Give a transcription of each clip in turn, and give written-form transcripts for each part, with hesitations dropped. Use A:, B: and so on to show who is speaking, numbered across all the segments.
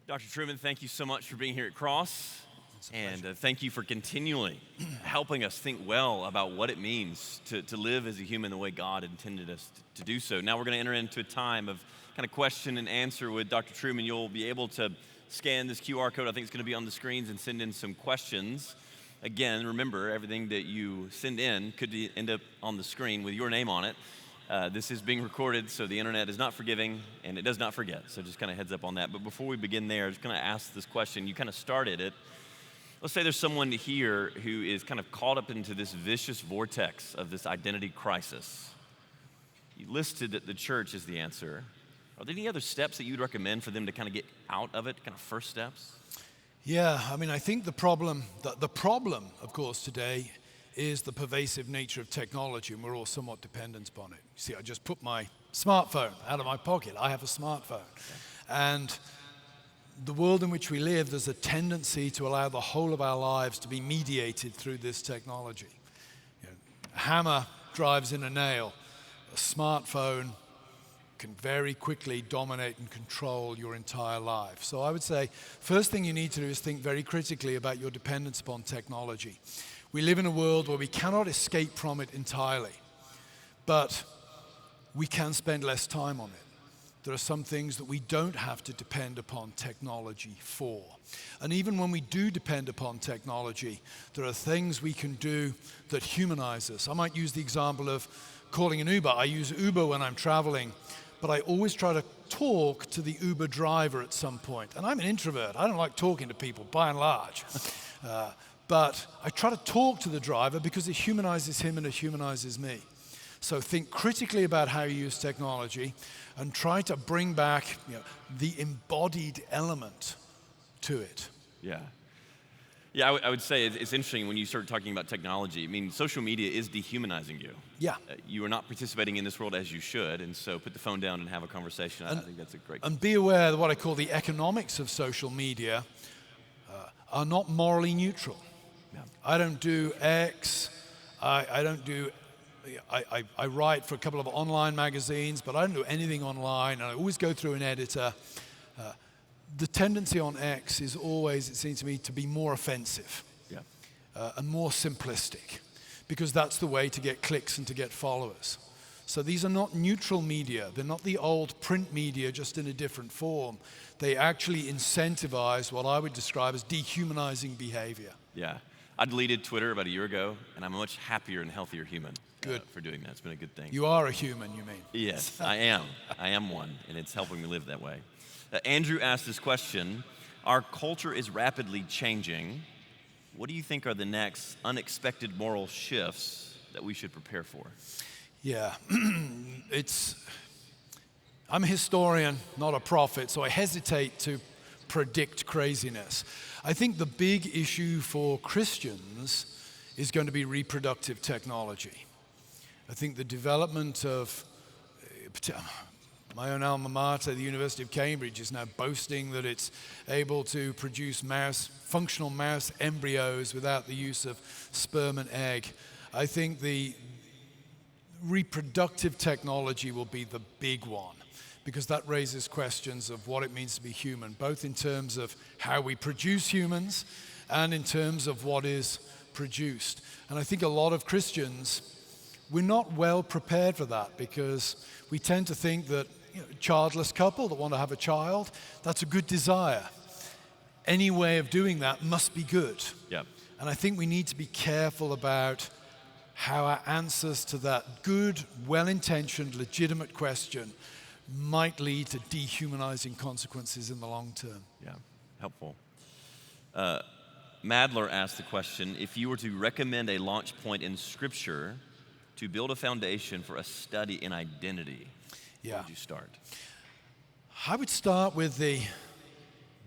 A: Dr. Trueman, thank you so much for being here at Cross. And thank you for continually helping us think well about what it means to live as a human the way God intended us to do so. Now we're going to enter into a time of kind of question and answer with Dr. Trueman. You'll be able to scan this QR code. I think it's going to be on the screens, and send in some questions. Again, remember, everything that you send in could end up on the screen with your name on it. This is being recorded, so the internet is not forgiving, and it does not forget. So just kind of heads up on that. But before we begin there, I'm just going to ask this question. You kind of started it. Let's say there's someone here who is kind of caught up into this vicious vortex of this identity crisis. You listed that the church is the answer. Are there any other steps that you'd recommend for them to kind of get out of it, kind of first steps?
B: Yeah, I mean, I think the problem, of course, today is the pervasive nature of technology, and we're all somewhat dependent upon it. You see, I just put my smartphone out of my pocket. I have a smartphone. And the world in which we live, there's a tendency to allow the whole of our lives to be mediated through this technology. A hammer drives in a nail. A smartphone can very quickly dominate and control your entire life. So I would say, first thing you need to do is think very critically about your dependence upon technology. We live in a world where we cannot escape from it entirely, but we can spend less time on it. There are some things that we don't have to depend upon technology for. And even when we do depend upon technology, there are things we can do that humanize us. I might use the example of calling an Uber. I use Uber when I'm traveling, but I always try to talk to the Uber driver at some point. And I'm an introvert. I don't like talking to people, by and large. But I try to talk to the driver because it humanizes him and it humanizes me. So think critically about how you use technology and try to bring back the embodied element to it.
A: Yeah. Yeah, I would say it's interesting when you start talking about technology. I mean, social media is dehumanizing you.
B: Yeah.
A: You are not participating in this world as you should, and so put the phone down and have a conversation. I think that's a great...
B: And be aware that what I call the economics of social media are not morally neutral.
A: Yeah.
B: I don't do X, I don't do... I write for a couple of online magazines, but I don't do anything online, and I always go through an editor. The tendency on X is always, it seems to me, to be more offensive and more simplistic, because that's the way to get clicks and to get followers. So these are not neutral media. They're not the old print media, just in a different form. They actually incentivize what I would describe as dehumanizing behavior.
A: Yeah. I deleted Twitter about a year ago, and I'm a much happier and healthier human for doing that. It's been a good thing.
B: You are a human, you mean?
A: Yes, I am. I am one, and it's helping me live that way. Andrew asked this question. Our culture is rapidly changing. What do you think are the next unexpected moral shifts that we should prepare for?
B: Yeah, I'm a historian, not a prophet, so I hesitate to predict craziness. I think the big issue for Christians is going to be reproductive technology. I think the development of my own alma mater, the University of Cambridge, is now boasting that it's able to produce functional mouse embryos without the use of sperm and egg. I think the reproductive technology will be the big one, because that raises questions of what it means to be human, both in terms of how we produce humans and in terms of what is produced. And I think a lot of Christians, we're not well prepared for that, because we tend to think that a childless couple that want to have a child, that's a good desire. Any way of doing that must be good.
A: Yeah.
B: And I think we need to be careful about how our answers to that good, well-intentioned, legitimate question might lead to dehumanizing consequences in the long term.
A: Yeah, helpful. Madler asked the question, if you were to recommend a launch point in Scripture to build a foundation for a study in identity, where would you start?
B: I would start with the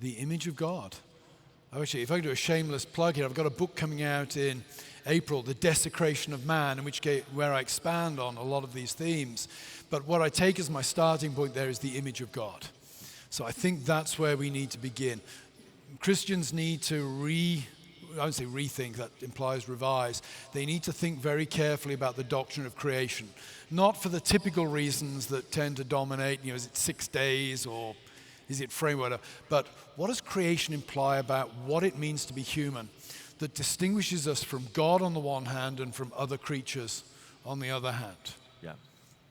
B: image of God. Actually, if I could do a shameless plug here, I've got a book coming out in April, The Desecration of Man, where I expand on a lot of these themes. But what I take as my starting point there is the image of God. So I think that's where we need to begin. Christians need to I would say rethink, that implies revise. They need to think very carefully about the doctrine of creation. Not for the typical reasons that tend to dominate, is it 6 days, or Is it framework? But what does creation imply about what it means to be human that distinguishes us from God on the one hand and from other creatures on the other hand?
A: Yeah.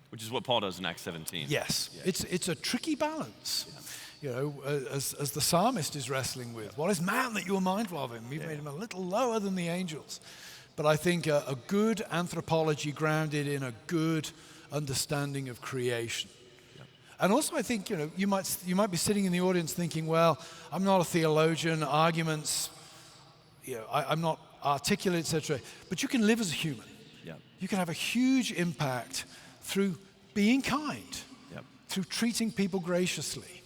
A: Which is what Paul does in Acts 17.
B: Yes.
A: Yeah.
B: It's a tricky balance.
A: Yeah.
B: You know, as the psalmist is wrestling with. What is man that you are mindful of him? You've made him a little lower than the angels. But I think a good anthropology grounded in a good understanding of creation. Yeah. And also I think, you know, you might be sitting in the audience thinking, well, I'm not a theologian, arguments, you know, I'm not articulate, etc. But you can live as a human.
A: Yeah.
B: You can have a huge impact through being kind, through treating people graciously.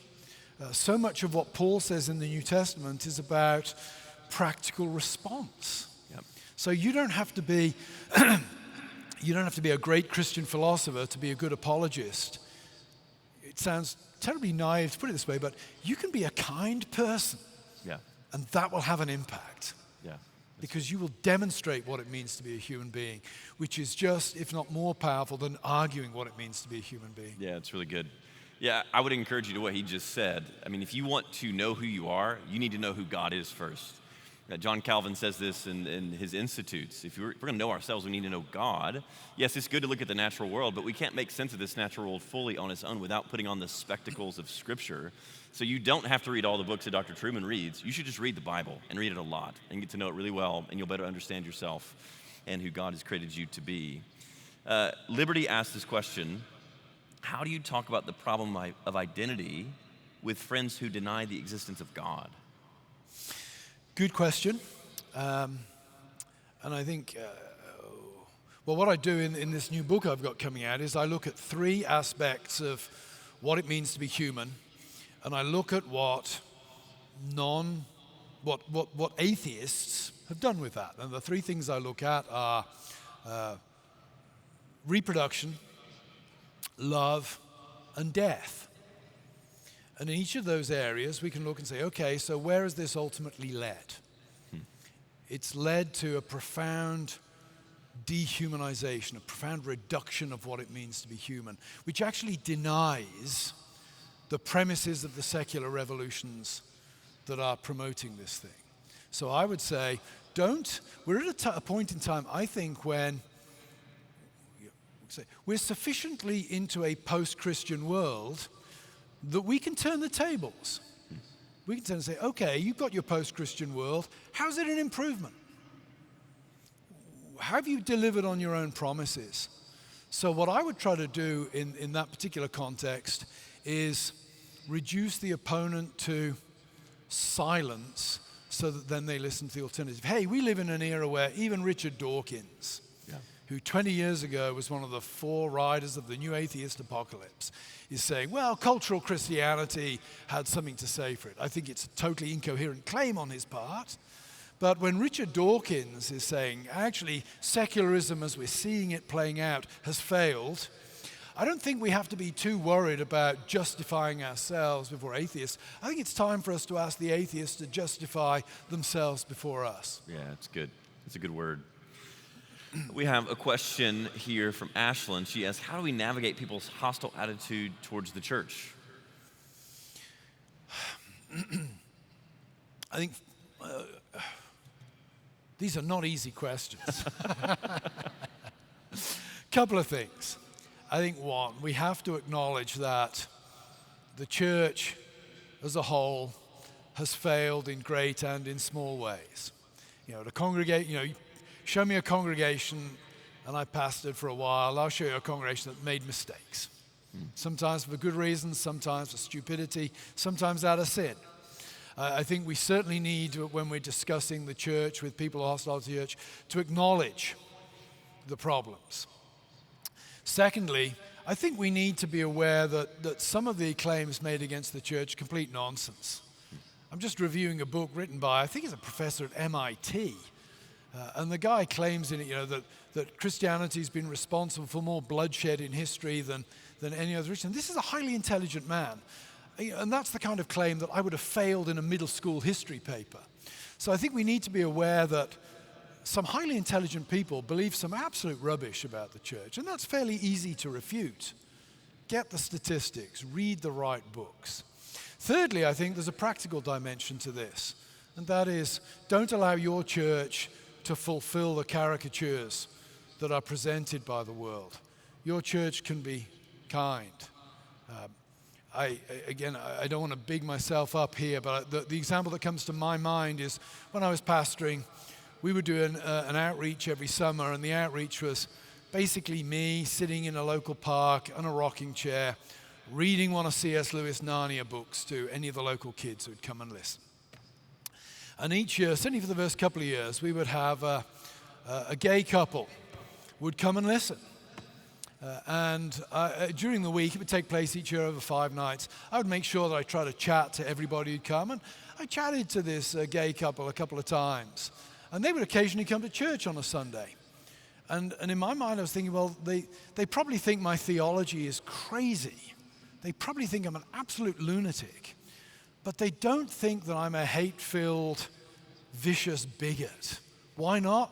B: So much of what Paul says in the New Testament is about practical response.
A: Yep.
B: So you don't have to be a great Christian philosopher to be a good apologist. It sounds terribly naive to put it this way, but you can be a kind person, and that will have an impact. Because you will demonstrate what it means to be a human being, which is just, if not more powerful than arguing what it means to be a human being.
A: Yeah, it's really good. Yeah, I would encourage you to what he just said. I mean, if you want to know who you are, you need to know who God is first. John Calvin says this in his Institutes. If we're going to know ourselves, we need to know God. Yes, it's good to look at the natural world, but we can't make sense of this natural world fully on its own without putting on the spectacles of Scripture. So you don't have to read all the books that Dr. Trueman reads. You should just read the Bible and read it a lot and get to know it really well, and you'll better understand yourself and who God has created you to be. Liberty asked this question: how do you talk about the problem of identity with friends who deny the existence of God?
B: Good question. And I think, well, what I do in this new book I've got coming out is I look at three aspects of what it means to be human, and I look at what atheists have done with that. And the three things I look at are reproduction, love, and death. And in each of those areas, we can look and say, okay, so where has this ultimately led? It's led to a profound dehumanization, a profound reduction of what it means to be human, which actually denies the premises of the secular revolutions that are promoting this thing. So I would say, we're at a point in time, I think, when we're sufficiently into a post-Christian world that we can turn the tables. We can turn and say, okay, you've got your post-Christian world. How's it an improvement? How have you delivered on your own promises? So what I would try to do in that particular context is reduce the opponent to silence so that then they listen to the alternative. Hey, we live in an era where even Richard Dawkins, who 20 years ago was one of the foreriders of the new atheist apocalypse, is saying, well, cultural Christianity had something to say for it. I think it's a totally incoherent claim on his part. But when Richard Dawkins is saying, actually, secularism as we're seeing it playing out has failed, I don't think we have to be too worried about justifying ourselves before atheists. I think it's time for us to ask the atheists to justify themselves before us.
A: Yeah, it's good. It's a good word. We have a question here from Ashlyn. She asks, how do we navigate people's hostile attitude towards the church?
B: I think these are not easy questions. Couple of things. I think one, we have to acknowledge that the church as a whole has failed in great and in small ways. You know, to congregate, show me a congregation, and I pastored for a while, I'll show you a congregation that made mistakes. Sometimes for good reasons, sometimes for stupidity, sometimes out of sin. I think we certainly need, when we're discussing the church with people hostile to the church, to acknowledge the problems. Secondly, I think we need to be aware that some of the claims made against the church are complete nonsense. I'm just reviewing a book written by, I think he's a professor at MIT, and the guy claims in it, that Christianity's been responsible for more bloodshed in history than any other religion. This is a highly intelligent man, and that's the kind of claim that I would have failed in a middle school history paper. So I think we need to be aware that some highly intelligent people believe some absolute rubbish about the church, and that's fairly easy to refute. Get the statistics, read the right books. Thirdly, I think there's a practical dimension to this, and that is, don't allow your church to fulfill the caricatures that are presented by the world. Your church can be kind. I don't want to big myself up here, but the example that comes to my mind is when I was pastoring, we would do an outreach every summer, and the outreach was basically me sitting in a local park on a rocking chair, reading one of C.S. Lewis' Narnia books to any of the local kids who'd come and listen. And each year, certainly for the first couple of years, we would have a gay couple would come and listen. During the week, it would take place each year over 5 nights. I would make sure that I try to chat to everybody who'd come. And I chatted to this gay couple a couple of times. And they would occasionally come to church on a Sunday. And in my mind, I was thinking, well, they probably think my theology is crazy. They probably think I'm an absolute lunatic. But they don't think that I'm a hate-filled, vicious bigot. Why not?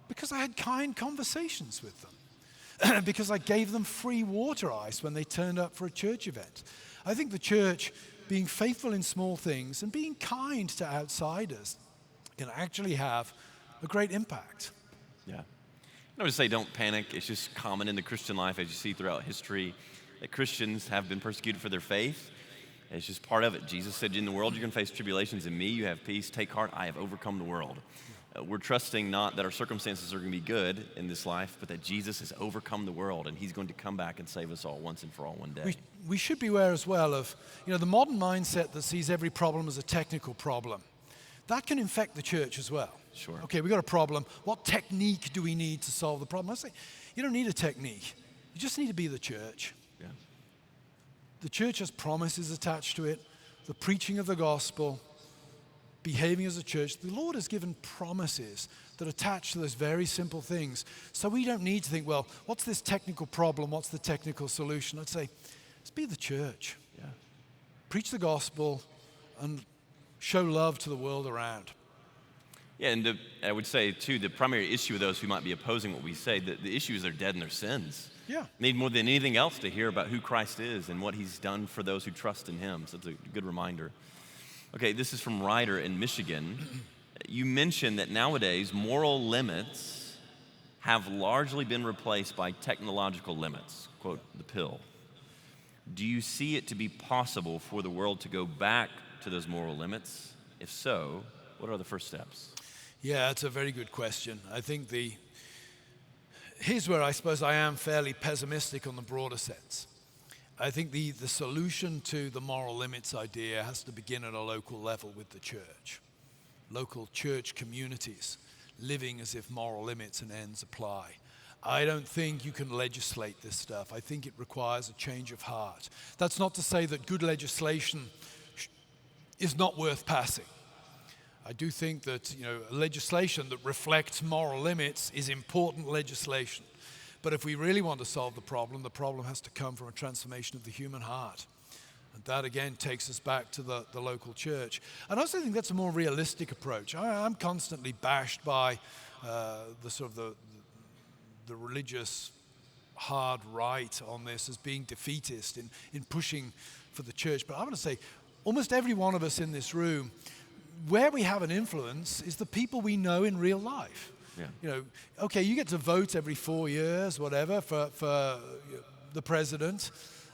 B: Because I had kind conversations with them. Because I gave them free water ice when they turned up for a church event. I think the church, being faithful in small things and being kind to outsiders, can actually have a great impact.
A: Yeah. I would say don't panic. It's just common in the Christian life, as you see throughout history, that Christians have been persecuted for their faith. It's just part of it. Jesus said, in the world you're going to face tribulations. In me you have peace. Take heart, I have overcome the world. We're trusting not that our circumstances are going to be good in this life, but that Jesus has overcome the world, and he's going to come back and save us all once and for all one day.
B: We should be aware as well of, the modern mindset that sees every problem as a technical problem. That can infect the church as well.
A: Sure.
B: Okay, we've got a problem. What technique do we need to solve the problem? I say, you don't need a technique. You just need to be the church.
A: Yeah.
B: The church has promises attached to it, the preaching of the gospel, behaving as a church. The Lord has given promises that attach to those very simple things. So we don't need to think, well, what's this technical problem? What's the technical solution? I'd say, let's be the church.
A: Yeah.
B: Preach the gospel and show love to the world around.
A: Yeah, and I would say, too, the primary issue of those who might be opposing what we say, the issue is they're dead in their sins.
B: Yeah.
A: Need more than anything else to hear about who Christ is and what he's done for those who trust in him. So it's a good reminder. Okay, this is from Ryder in Michigan. You mentioned that nowadays moral limits have largely been replaced by technological limits, quote, the pill. Do you see it to be possible for the world to go back to those moral limits? If so, what are the first steps?
B: Yeah, that's a very good question. I think here's where I suppose I am fairly pessimistic on the broader sense. I think the solution to the moral limits idea has to begin at a local level with the church. Local church communities living as if moral limits and ends apply. I don't think you can legislate this stuff. I think it requires a change of heart. That's not to say that good legislation is not worth passing. I do think that legislation that reflects moral limits is important legislation. But if we really want to solve the problem has to come from a transformation of the human heart. And that, again, takes us back to the local church. And I also think that's a more realistic approach. I'm constantly bashed by the religious hard right on this as being defeatist in pushing for the church. But I want to say, almost every one of us in this room, where we have an influence is the people we know in real life.
A: Yeah.
B: Okay, you get to vote every 4 years, whatever, for the president,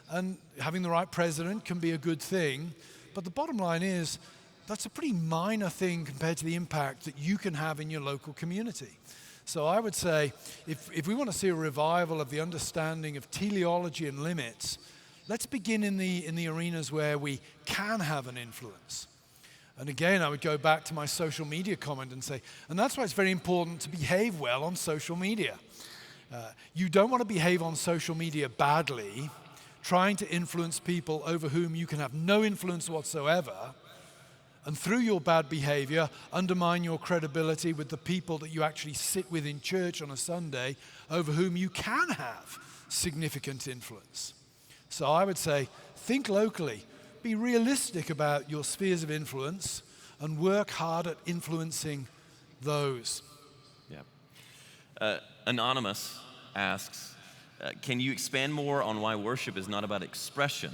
B: and having the right president can be a good thing, but the bottom line is that's a pretty minor thing compared to the impact that you can have in your local community. So I would say, if we want to see a revival of the understanding of teleology and limits, let's begin in the arenas where we can have an influence. And again, I would go back to my social media comment and say, and that's why it's very important to behave well on social media. You don't want to behave on social media badly, trying to influence people over whom you can have no influence whatsoever, and through your bad behavior, undermine your credibility with the people that you actually sit with in church on a Sunday, over whom you can have significant influence. So I would say, think locally. Be realistic about your spheres of influence and work hard at influencing those.
A: Yeah. Anonymous asks, can you expand more on why worship is not about expression,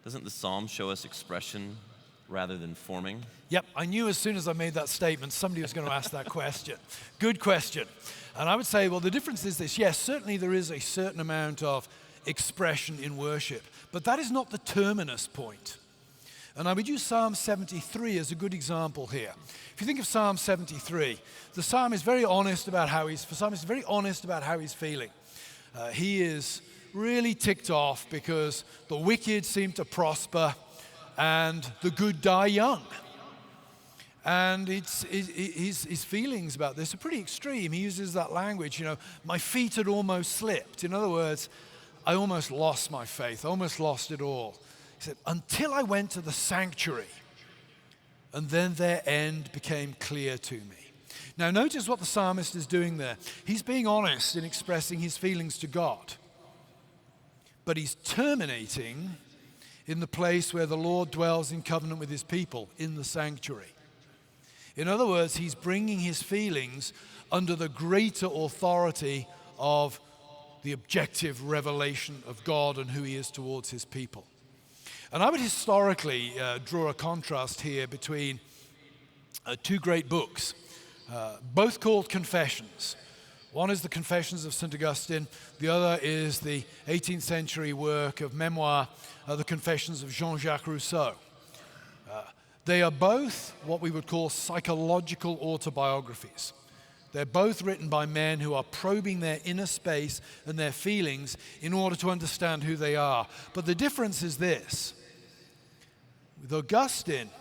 A: Doesn't the Psalm show us expression rather than forming?
B: Yep, I knew as soon as I made that statement somebody was going to ask that question. Good question. And I would say, well, the difference is this. Yes, certainly there is a certain amount of expression in worship, but that is not the terminus point. And I would use Psalm 73 as a good example here. If you think of Psalm 73, the psalm is very honest about how he's feeling. He is really ticked off because the wicked seem to prosper and the good die young. And his feelings about this are pretty extreme. He uses that language, my feet had almost slipped. In other words, I almost lost my faith, I almost lost it all. He said, until I went to the sanctuary, and then their end became clear to me. Now notice what the psalmist is doing there. He's being honest in expressing his feelings to God. But he's terminating in the place where the Lord dwells in covenant with his people, in the sanctuary. In other words, he's bringing his feelings under the greater authority of the objective revelation of God and who he is towards his people. And I would historically draw a contrast here between two great books, both called Confessions. One is the Confessions of St. Augustine. The other is the 18th century work of memoir, the Confessions of Jean-Jacques Rousseau. They are both what we would call psychological autobiographies. They're both written by men who are probing their inner space and their feelings in order to understand who they are. But the difference is this. With Augustine,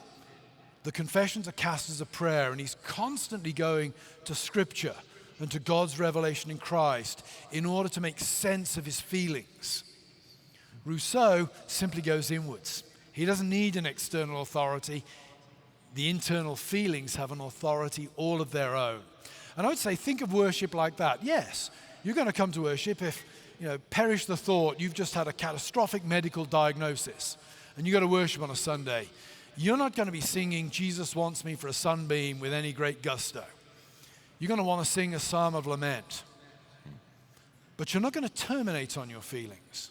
B: the Confessions are cast as a prayer, and he's constantly going to Scripture and to God's revelation in Christ in order to make sense of his feelings. Rousseau simply goes inwards. He doesn't need an external authority. The internal feelings have an authority all of their own. And I would say, think of worship like that. Yes, you're going to come to worship if, perish the thought, you've just had a catastrophic medical diagnosis and you got to worship on a Sunday. You're not going to be singing Jesus Wants Me for a Sunbeam with any great gusto. You're going to want to sing a psalm of lament. But you're not going to terminate on your feelings.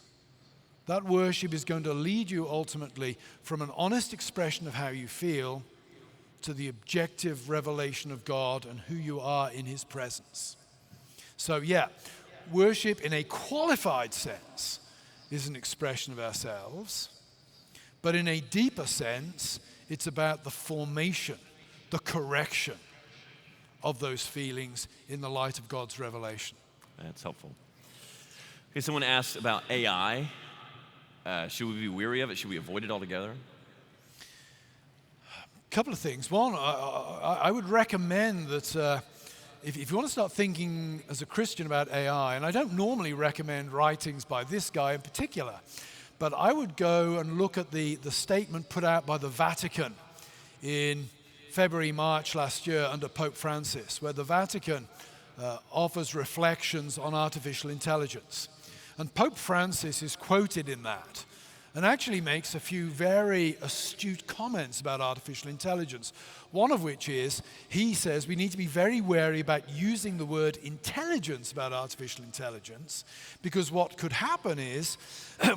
B: That worship is going to lead you ultimately from an honest expression of how you feel to the objective revelation of God and who you are in his presence. So worship in a qualified sense is an expression of ourselves, but in a deeper sense, it's about the formation, the correction of those feelings in the light of God's revelation.
A: That's helpful. Okay, someone asked about AI. Should we be weary of it? Should we avoid it altogether?
B: A couple of things. One, I would recommend that if you want to start thinking as a Christian about AI, and I don't normally recommend writings by this guy in particular, but I would go and look at the statement put out by the Vatican in February, March last year under Pope Francis, where the Vatican offers reflections on artificial intelligence. And Pope Francis is quoted in that and actually makes a few very astute comments about artificial intelligence. One of which is, he says we need to be very wary about using the word intelligence about artificial intelligence, because what could happen is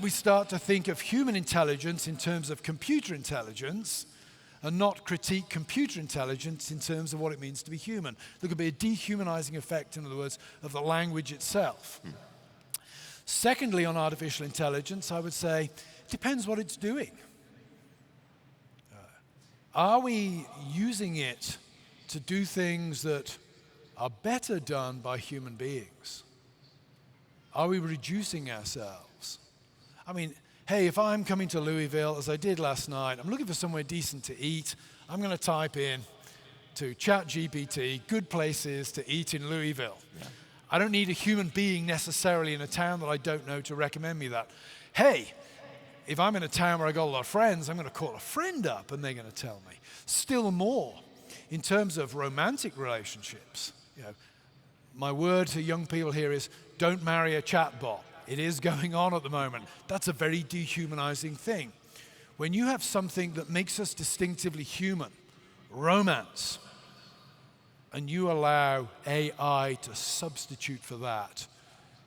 B: we start to think of human intelligence in terms of computer intelligence and not critique computer intelligence in terms of what it means to be human. There could be a dehumanizing effect, in other words, of the language itself. Secondly, on artificial intelligence, I would say it depends what it's doing. Are we using it to do things that are better done by human beings? Are we reducing ourselves? I mean, hey, if I'm coming to Louisville, as I did last night, I'm looking for somewhere decent to eat. I'm going to type in to ChatGPT, good places to eat in Louisville. Yeah. I don't need a human being necessarily in a town that I don't know to recommend me that. Hey, if I'm in a town where I got a lot of friends, I'm going to call a friend up and they're going to tell me. Still more, in terms of romantic relationships, my word to young people here is don't marry a chatbot. It is going on at the moment. That's a very dehumanizing thing. When you have something that makes us distinctively human, romance, and you allow AI to substitute for that,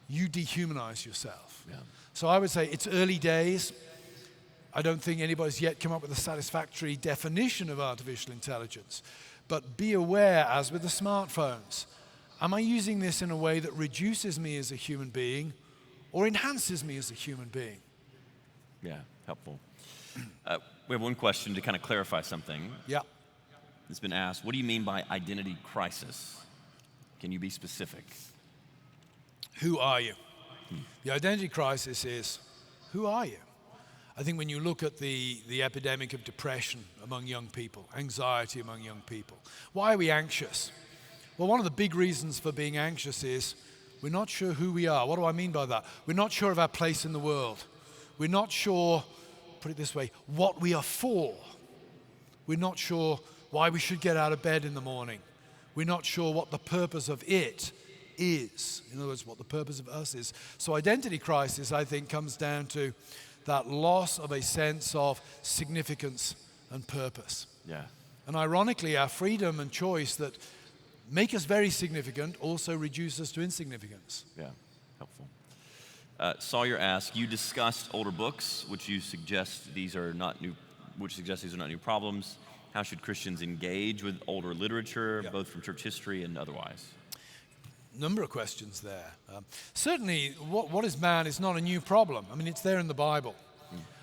B: you dehumanize yourself. Yeah. So I would say it's early days. I don't think anybody's yet come up with a satisfactory definition of artificial intelligence. But be aware, as with the smartphones, am I using this in a way that reduces me as a human being or enhances me as a human being?
A: Yeah, helpful. We have one question to kind of clarify something.
B: Yeah.
A: It's been asked, what do you mean by identity crisis? Can you be specific?
B: Who are you? The identity crisis is, who are you? I think when you look at the epidemic of depression among young people, anxiety among young people, why are we anxious? Well, one of the big reasons for being anxious is we're not sure who we are. What do I mean by that? We're not sure of our place in the world. We're not sure, put it this way, what we are for. We're not sure why we should get out of bed in the morning. We're not sure what the purpose of it is. In other words, what the purpose of us is. So identity crisis, I think, comes down to that loss of a sense of significance and purpose.
A: Yeah.
B: And ironically, our freedom and choice that make us very significant also reduce us to insignificance.
A: Yeah, helpful. Sawyer asked, you discussed older books, which suggest these are not new problems. How should Christians engage with older literature, both from church history and otherwise?
B: Number of questions there. Certainly, what is man is not a new problem. I mean, it's there in the Bible.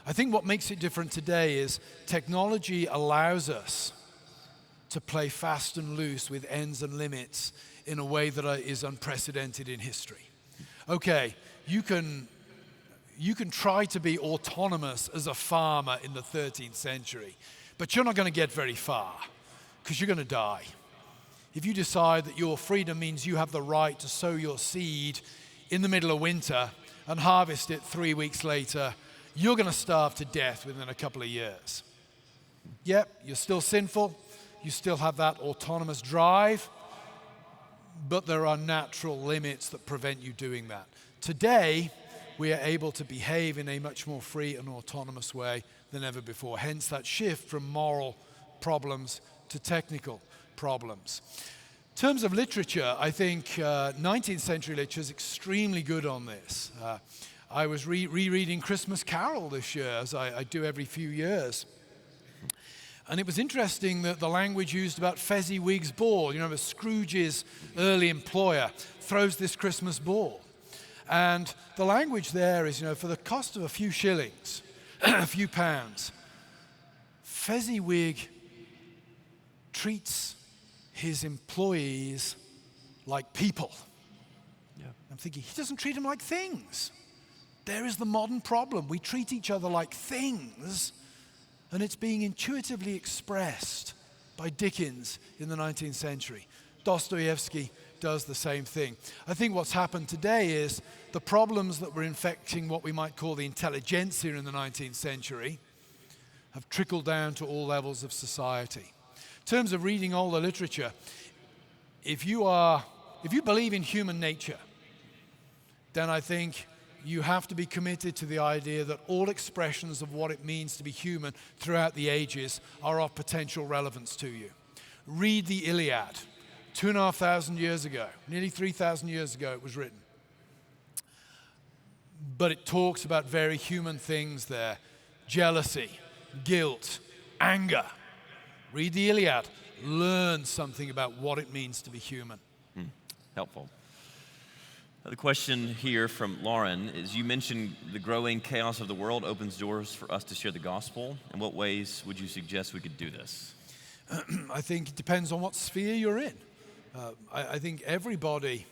B: I think what makes it different today is technology allows us to play fast and loose with ends and limits in a way that is unprecedented in history. Okay, you can try to be autonomous as a farmer in the 13th century, but you're not going to get very far because you're going to die. If you decide that your freedom means you have the right to sow your seed in the middle of winter and harvest it 3 weeks later, you're going to starve to death within a couple of years. Yep, you're still sinful. You still have that autonomous drive, but there are natural limits that prevent you doing that. Today, we are able to behave in a much more free and autonomous way than ever before. Hence that shift from moral problems to technical problems. In terms of literature, I think 19th century literature is extremely good on this. I was rereading Christmas Carol this year, as I do every few years. And it was interesting that the language used about Fezziwig's ball, Scrooge's early employer throws this Christmas ball. And the language there is, for the cost of a few shillings, a few pounds, Fezziwig treats his employees like people.
A: Yeah.
B: I'm thinking, he doesn't treat them like things. There is the modern problem. We treat each other like things, and it's being intuitively expressed by Dickens in the 19th century. Dostoevsky does the same thing. I think what's happened today is the problems that were infecting what we might call the intelligentsia in the 19th century have trickled down to all levels of society. In terms of reading all the literature, if you believe in human nature, then I think you have to be committed to the idea that all expressions of what it means to be human throughout the ages are of potential relevance to you. Read the Iliad. 2,500 years ago, nearly 3,000 years ago it was written. But it talks about very human things there. Jealousy, guilt, anger. Read the Iliad. Learn something about what it means to be human.
A: Helpful. The question here from Lauren is, you mentioned the growing chaos of the world opens doors for us to share the gospel. In what ways would you suggest we could do this?
B: I think it depends on what sphere you're in. I think everybody,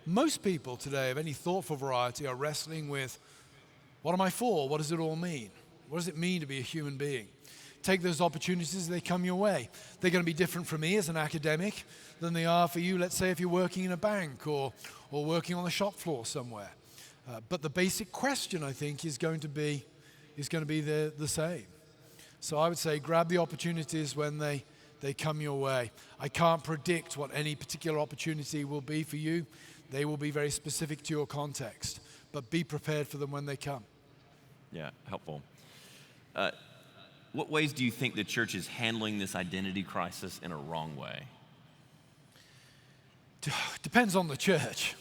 B: most people today of any thoughtful variety are wrestling with, what am I for? What does it all mean? What does it mean to be a human being? Take those opportunities as they come your way. They're going to be different for me as an academic than they are for you, let's say, if you're working in a bank or working on the shop floor somewhere. But the basic question, I think, is going to be the same. So I would say grab the opportunities when they come your way. I can't predict what any particular opportunity will be for you. They will be very specific to your context, but be prepared for them when they come.
A: Yeah, helpful. What ways do you think the church is handling this identity crisis in a wrong way?
B: Depends on the church.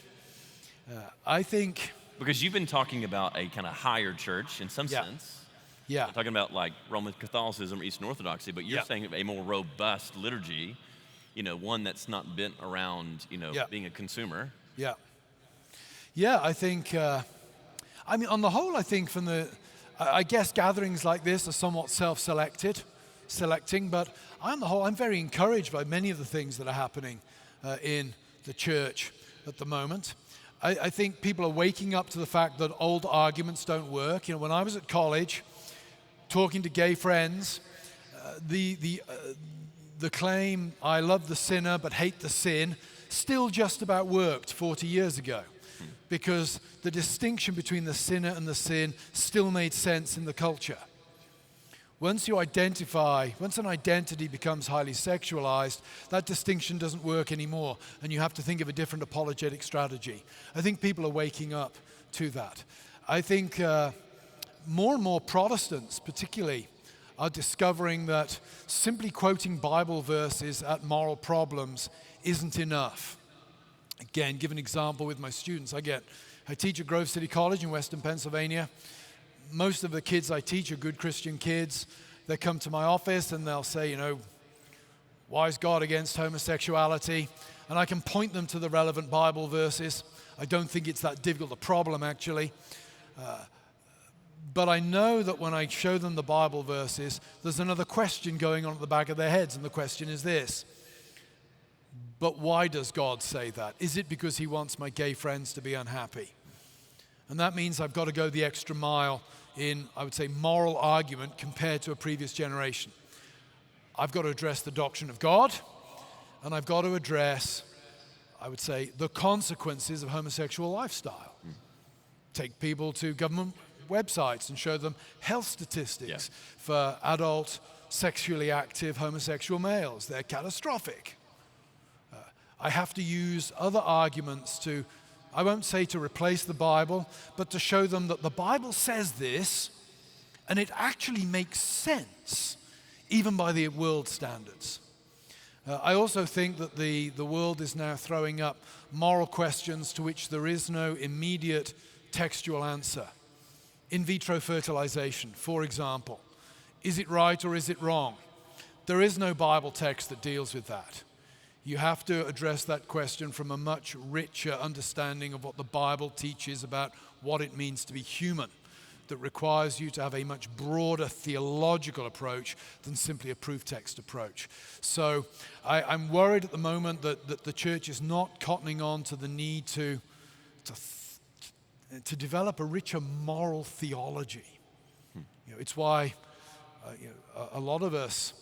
B: I think...
A: Because you've been talking about a kind of higher church in some sense.
B: Yeah.
A: I'm talking about like Roman Catholicism or Eastern Orthodoxy, but you're
B: Yeah.
A: saying a more robust liturgy, one that's not bent around,
B: Yeah.
A: being a consumer.
B: Yeah. Yeah, I think, on the whole, I think I guess gatherings like this are somewhat selecting, but on the whole, I'm very encouraged by many of the things that are happening in the church at the moment. I think people are waking up to the fact that old arguments don't work. When I was at college, talking to gay friends, the claim, I love the sinner but hate the sin, still just about worked 40 years ago. Because the distinction between the sinner and the sin still made sense in the culture. Once an identity becomes highly sexualized, that distinction doesn't work anymore, and you have to think of a different apologetic strategy. I think people are waking up to that. I think more and more Protestants, particularly, are discovering that simply quoting Bible verses at moral problems isn't enough. Again, give an example with my students. I teach at Grove City College in Western Pennsylvania. Most of the kids I teach are good Christian kids. They come to my office and they'll say, why is God against homosexuality? And I can point them to the relevant Bible verses. I don't think it's that difficult a problem, actually. But I know that when I show them the Bible verses, there's another question going on at the back of their heads, and the question is this: but why does God say that? Is it because he wants my gay friends to be unhappy? And that means I've got to go the extra mile in, I would say, moral argument compared to a previous generation. I've got to address the doctrine of God, and I've got to address, I would say, the consequences of homosexual lifestyle. Take people to government websites and show them health statistics for adult, sexually active homosexual males. They're catastrophic. I have to use other arguments I won't say to replace the Bible, but to show them that the Bible says this, and it actually makes sense, even by the world standards. I also think that the world is now throwing up moral questions to which there is no immediate textual answer. In vitro fertilization, for example. Is it right or is it wrong? There is no Bible text that deals with that. You have to address that question from a much richer understanding of what the Bible teaches about what it means to be human, that requires you to have a much broader theological approach than simply a proof text approach. So I'm worried at the moment that the church is not cottoning on to the need to develop a richer moral theology. It's why a lot of us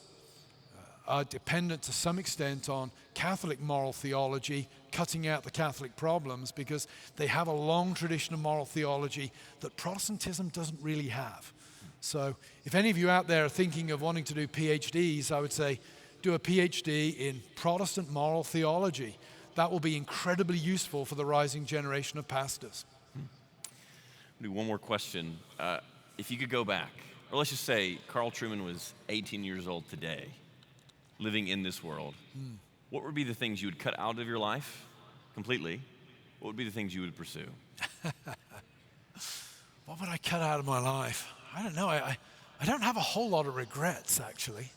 B: are dependent to some extent on Catholic moral theology, cutting out the Catholic problems, because they have a long tradition of moral theology that Protestantism doesn't really have. So if any of you out there are thinking of wanting to do PhDs, I would say do a PhD in Protestant moral theology. That will be incredibly useful for the rising generation of pastors.
A: Do one more question. If you could go back, or let's just say Carl Trueman was 18 years old today, living in this world, what would be the things you would cut out of your life completely? What would be the things you would pursue?
B: What would I cut out of my life? I don't know. I don't have a whole lot of regrets, actually.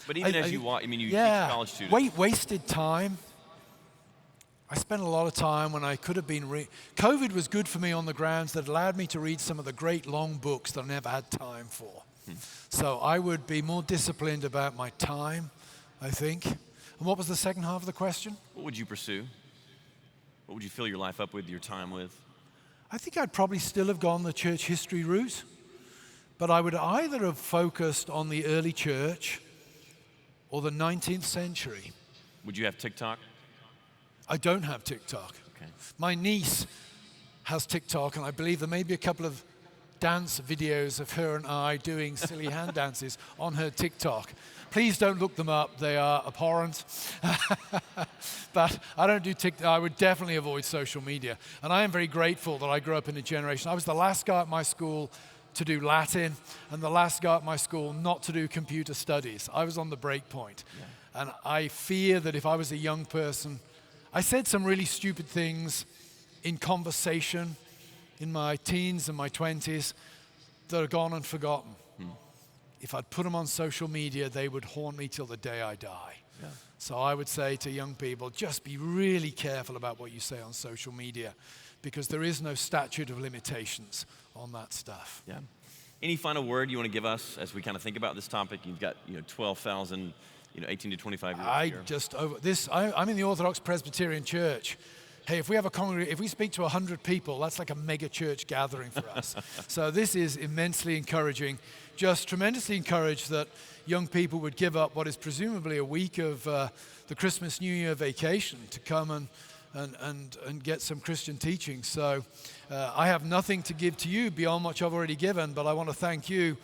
A: But even as you walk, you teach college students.
B: Wasted time. I spent a lot of time when I could have been COVID was good for me on the grounds that allowed me to read some of the great long books that I never had time for. So I would be more disciplined about my time, I think. And what was the second half of the question?
A: What would you pursue? What would you fill your life up with, your time with?
B: I think I'd probably still have gone the church history route, but I would either have focused on the early church or the 19th century.
A: Would you have TikTok?
B: I don't have TikTok.
A: Okay.
B: My niece has TikTok, and I believe there may be a couple of dance videos of her and I doing silly hand dances on her TikTok. Please don't look them up. They are abhorrent. But I don't do TikTok. I would definitely avoid social media. And I am very grateful that I grew up in a generation. I was the last guy at my school to do Latin and the last guy at my school not to do computer studies. I was on the break point. Yeah. And I fear that if I was a young person, I said some really stupid things in conversation in my teens and my 20s that are gone and forgotten. if I'd put them on social media, they would haunt me till the day I die.
A: Yeah.
B: So I would say to young people, just be really careful about what you say on social media, because there is no statute of limitations on that stuff.
A: Yeah. Any final word you want to give us as we kind of think about this topic? You've got 12,000, 18 to 25 years.
B: I'm in the Orthodox Presbyterian Church. Hey, if we have if we speak to 100 people, that's like a mega church gathering for us. So this is immensely encouraging. Just tremendously encouraged that young people would give up what is presumably a week of the Christmas New Year vacation to come and get some Christian teaching. So I have nothing to give to you beyond what I've already given, but I want to thank you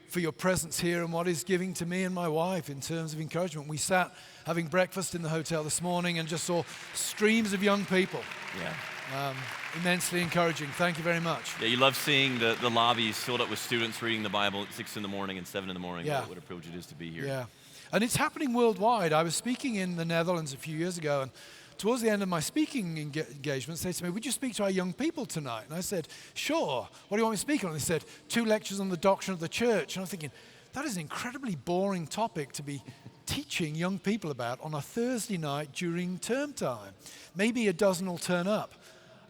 B: for your presence here and what is giving to me and my wife in terms of encouragement. We sat having breakfast in the hotel this morning and just saw streams of young people.
A: Yeah.
B: Immensely encouraging. Thank you very much.
A: Yeah, you love seeing the lobbies filled up with students reading the Bible at 6 in the morning and 7 in the morning.
B: Yeah.
A: What a privilege it is to be here.
B: Yeah. And it's happening worldwide. I was speaking in the Netherlands a few years ago, and towards the end of my speaking engagements, they said to me, would you speak to our young people tonight? And I said, sure. What do you want me to speak on? And they said, 2 lectures on the doctrine of the church. And I'm thinking, that is an incredibly boring topic to be teaching young people about on a Thursday night during term time. Maybe a dozen will turn up.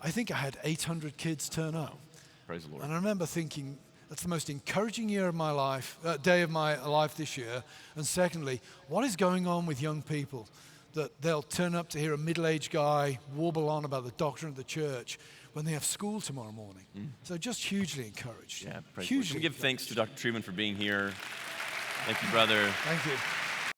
B: I think I had 800 kids turn up.
A: Praise the Lord.
B: And I remember thinking, that's the most encouraging day of my life this year. And secondly, what is going on with young people that they'll turn up to hear a middle-aged guy warble on about the doctrine of the church when they have school tomorrow morning? So just hugely encouraged.
A: Yeah, praise the Lord.
B: Hugely
A: Can we give thanks to Dr. Trueman for being here? Thank you, brother.
B: Thank you.